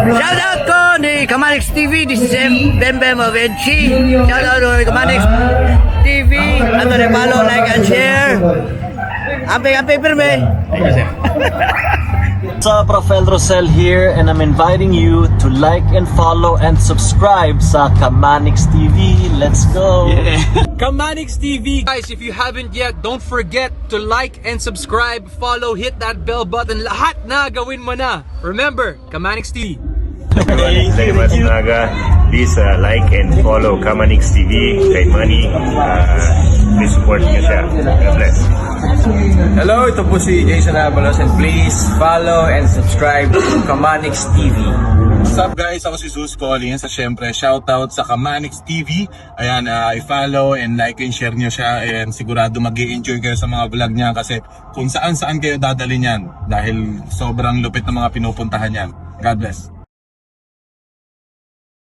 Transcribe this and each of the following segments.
Shout out ko ni Kamanix TV. This is Bembem of Enchi. Shout out to Kamanix TV. Ano rin, follow, like, and share. Ampe, perme. What's up, Rafael Rosel here, and I'm inviting you to like and follow and subscribe sa Kamanix TV. Let's go! Yeah. Kamanix TV. Guys, if you haven't yet, don't forget to like and subscribe, follow, hit that bell button. Lahat na gawin mo na. Remember, Kamanix TV. Salamat Naga. Please like and follow Kamanix TV. Kay Manny, please support niyo siya. God bless. Hello, ito po si Jason Avalos, and please follow and subscribe to Kamanix TV. What's up guys? Ako si Zeus Collins. At syempre, shoutout sa Kamanix TV. Ayan, i-follow and like and share nyo siya. And sigurado mag-i-enjoy kayo sa mga vlog niya kasi kung saan-saan kayo dadalhin yan. Dahil sobrang lupit ng mga pinupuntahan yan. God bless.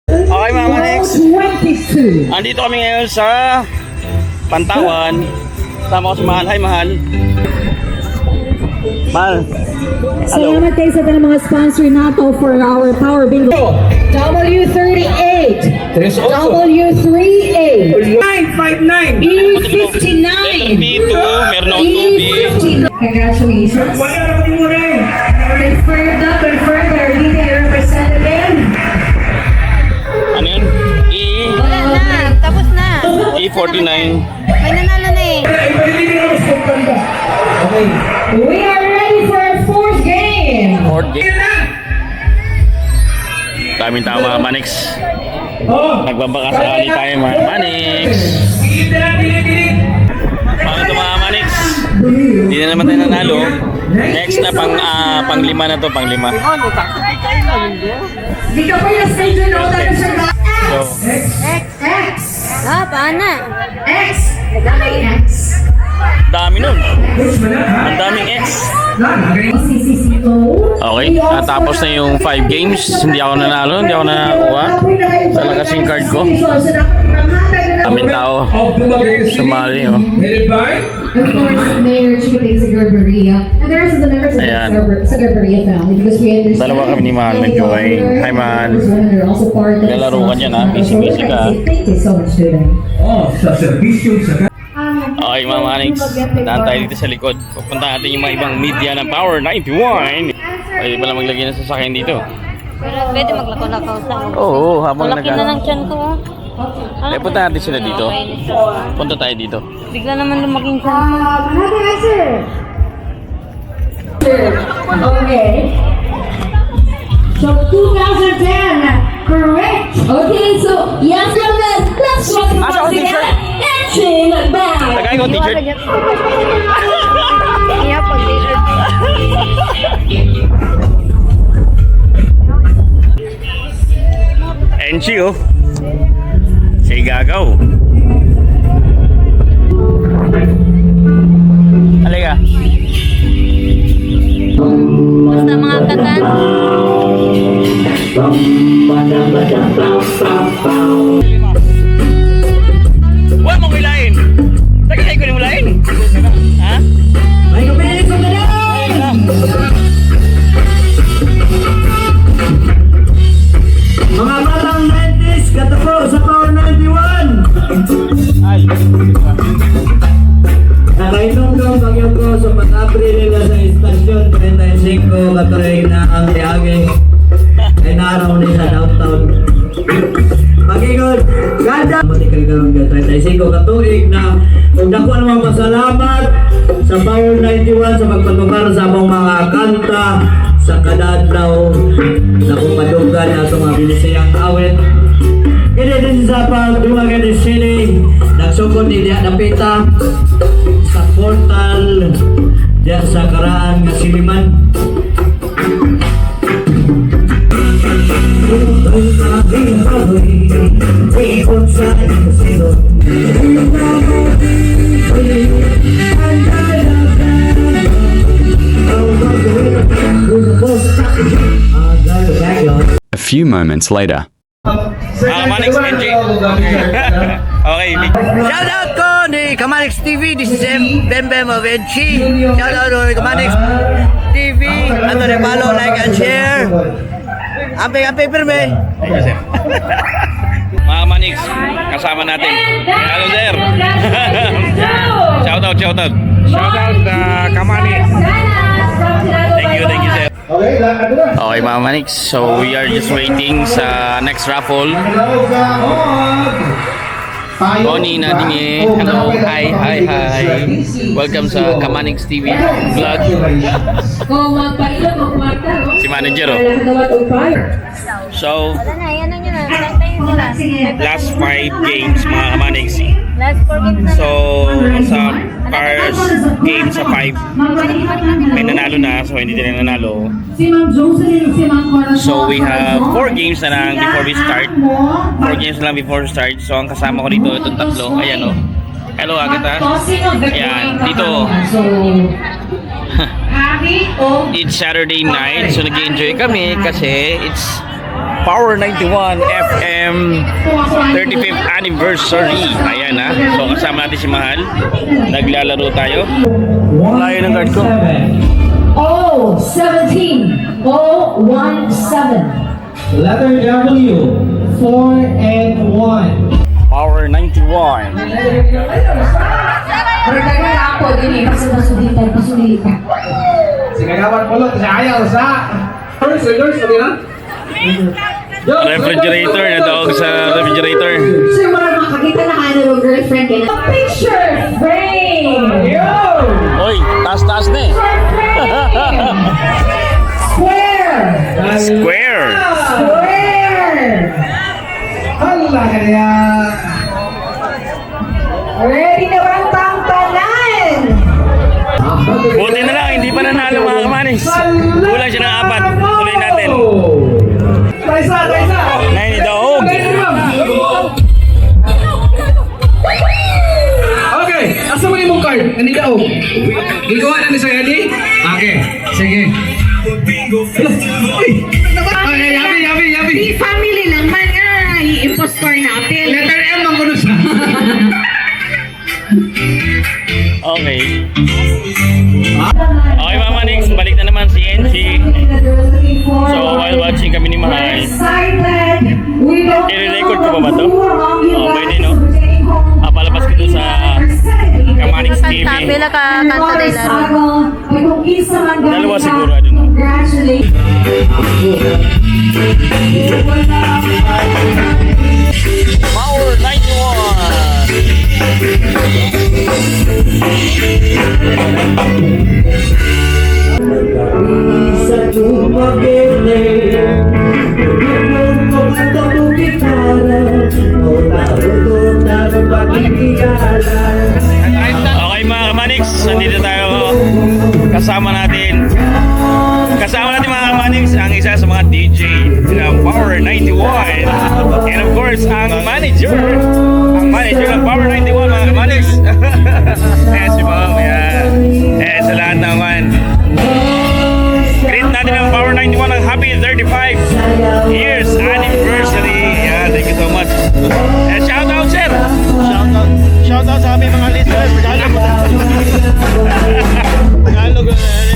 Okay mga Manex, andito kami ngayon sa Pantawan. Sama ko si Mahal. Hi Mahal. Mahal. Hello. Salamat kayo sa mga sponsor nato for our Power Bingo. W38, W38, 959, E59, B2, meron akong tubig. Congratulations. Confirmed, leading representative. Ano yun? Wala na, tapos na. E49. May nanalo na eh. We are ready for our fourth game. Fourth game. Daming tao mga Manix. Nagbabaka sakali tayo mga Manix. Paano ito mga Manix? Hindi na naman tayo nanalo. Next na pang-lima na to, pang-lima. Di ka pa yung stage na X. Ah, paana? X. X. Dami nun. Ang daming X. Okay, natapos na yung 5 games. Hindi ako nanalo, hindi ako nakakuha. Sa lagasing card ko. Daming tao. Sumali, oh. Of course, Mayor Chico sa Garbaria. And the rest of the members of Ayan. the Garbaria family because we understand. Dalawa kami ni Mahal nag-join. Hi Mahal. They're also part of Nalaro ka dyan, ha? Busy-busy ka. Thank you so much to them. Okay mga Manix, daan tayo dito sa likod. Pupunta natin yung mga ibang media ng Power 91. Pwede pala maglagay ng sasakyan dito. Pero pwede maglako-lakaw sa ako. Oo, habang Malaki na ng tiyan ko. Eh, punta natin sila dito. Punta tayo dito. Bigla naman lumaking tiyan ko. Another answer. Okay. So 2010, correct. Okay, so yes, let's rock it Asa once ang t-shirt? again. Action back. Tagay ko t-shirt. Iya, pag-t-shirt. Enchi, oh. Say gagaw. Halika. Basta mga katan. Huwag mong hilahin. Tagay ko ni mo lahin. Ha? Ay, kapilis mo na lang. Mga batang 90s, katapos sa Power 91! Ay. Nakainom ko ang bagyo ko sa Pag-Abril nila sa istasyon 35 katuloy na ang tiyage ay naaraw ni sa downtown. Pag-ikot, ganda! Matikal ka lang 35 katuig na kung dako namang pasalamat sa Power 91 sa pagpatubar sa among mga kanta sa kadadlaw na kumadugan na itong mga binisayang awit. Kaya din sa pagdumagan ni City, nagsukod ni Diya Napita sa portal diya sa karaan nga Siliman. A few moments later. Manix NG. Okay. Shout out ko ni Kamanix TV. This is Bembem of Enchi. Shout out to Kamanix TV. Ano rin, follow, like, and share. Amping pirme. Mga Manix, kasama natin. Hello sir. Shoutout. Shoutout Kamanix. Thank you sir. Okay mga Manix, so we are just waiting sa next raffle. Bonnie Nadine, hello, hi. Welcome sa Kamanix TV vlog. Si manager oh. So, last 5 games mga Kamanix. Last 4 games na. So, sa first game sa 5, may nanalo na, so hindi din nanalo. So, we have 4 games na lang before we start. 4 games na lang before we start. So, ang kasama ko dito, itong tatlo. Ayan o. Hello, Agatha. Ayan, dito. It's Saturday night, so nag-enjoy kami kasi it's Power 91 FM 35th anniversary. Ayan ha. So kasama natin si Mahal. Naglalaro tayo. Wala yun ang card ko. 017 017. Letter W, 4 and 1. Power 91. Berkaitan ako din eh, pasulitan. Sige kawan pulot, ayaw sa. Yours, Refrigerator. Natawag sa refrigerator. Sir, wala makakita na kayo ng girlfriend ka na. Picture frame! Oy, taas na eh. Square! Allah kaya. Ready na ba ang tangtalan? Buti na lang, hindi pa nanalo mga Kamanix. Kulang siya ng 4. Tuloy natin. Taisa. 9 daog. Okay, asa mo yung card? Hindi daw. Gigawa na ni Sir Eddie? Okay, sige. Uy! Okay, yabi. Di family lang man nga, i-impostor natin. Letter M ang kuno siya. Okay. Okay mga Manix, balik na naman si NC. So while watching kami ni Mahal, i-record ko ba to? Pwede no? Palabas ko doon sa Kamanix TV. Sabi na kakanta na ilaro. Dalawa siguro ano no? Power 91. Sa tumagili, bigyan mo itong gitara, o taro na pagkikala. Okay mga Kamanix, nandito tayo. Kasama natin mga Kamanix, ang isa sa mga DJ ng Power 91. And of course, ang manager ng Power 91 mga Kamanix. Si Ma'am, yan. Sa lahat naman. Greet natin ang Power 91 ng happy 35 years anniversary. Yeah, thank you so much. And shout out, sir. Shout out sa aming mga listeners.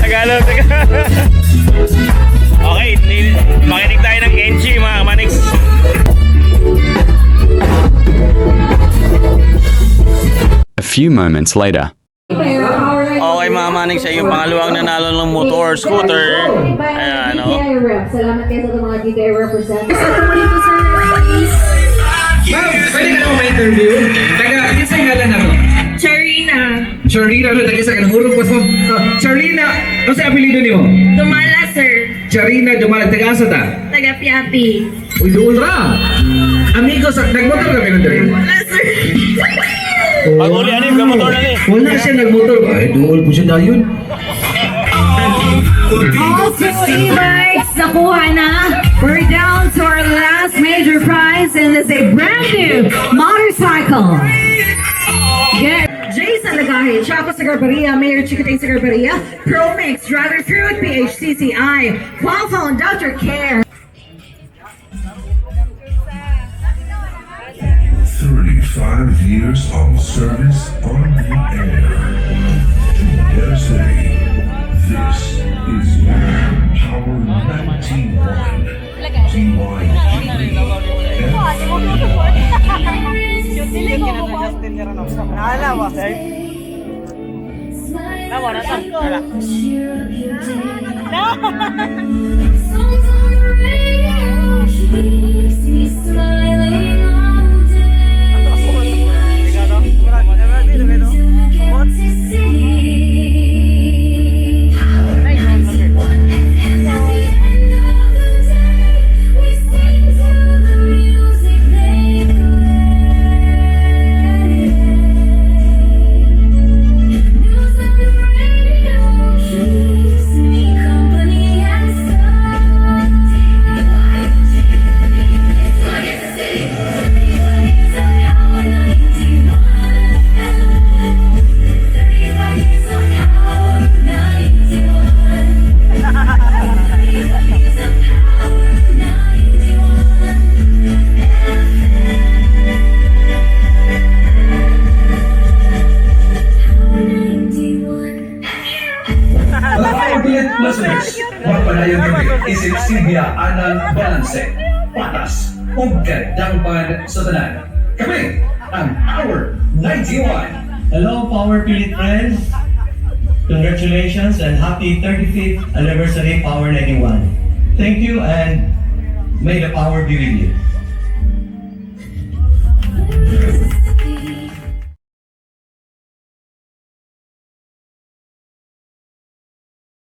Tagalog. Okay, makinig tayo ng NG mga Kamanix. A few moments later. Okay mga Manix, ay yung pangalawang nanalo ng motor scooter. Ayan o. Salamat kayo sa mga DTI representatives. Ma'am, pwede ka naman ma-interview? Taga, isa yung ngalan ako. Charina, ano, taga sa kanahurog pa sa... Charina, ano sa apelido niyo? Dumala, sir. Charina, Dumala, taga asa ta? Taga Piapi. Uy, doon ra! Amigo, nagmotor ka kayo doon? Wala, sir. Pag uli ano yung motor na ni. Wala siya nagmotor. Ay, doon po siya dayon. Also, e-bikes nakuha na. We're down to our last major prize and it's a brand new motorcycle. Get Jason Lagahe, Chaco Sagarbaria, Mayor Chikiting Sagarbaria, Pro Mix, Driver Fruit, PHCCI, Qualphone, Dr. Care. 35 years of service on the air. Together City, this is Power 91. Listeners, magpadayon din isip Silvia Anang Balance, patas, ug gandang pan sa tanan. Kami ang Power 91. Hello, Power Pilit friends. Congratulations and happy 35th anniversary, Power 91. Thank you and may the power be with you.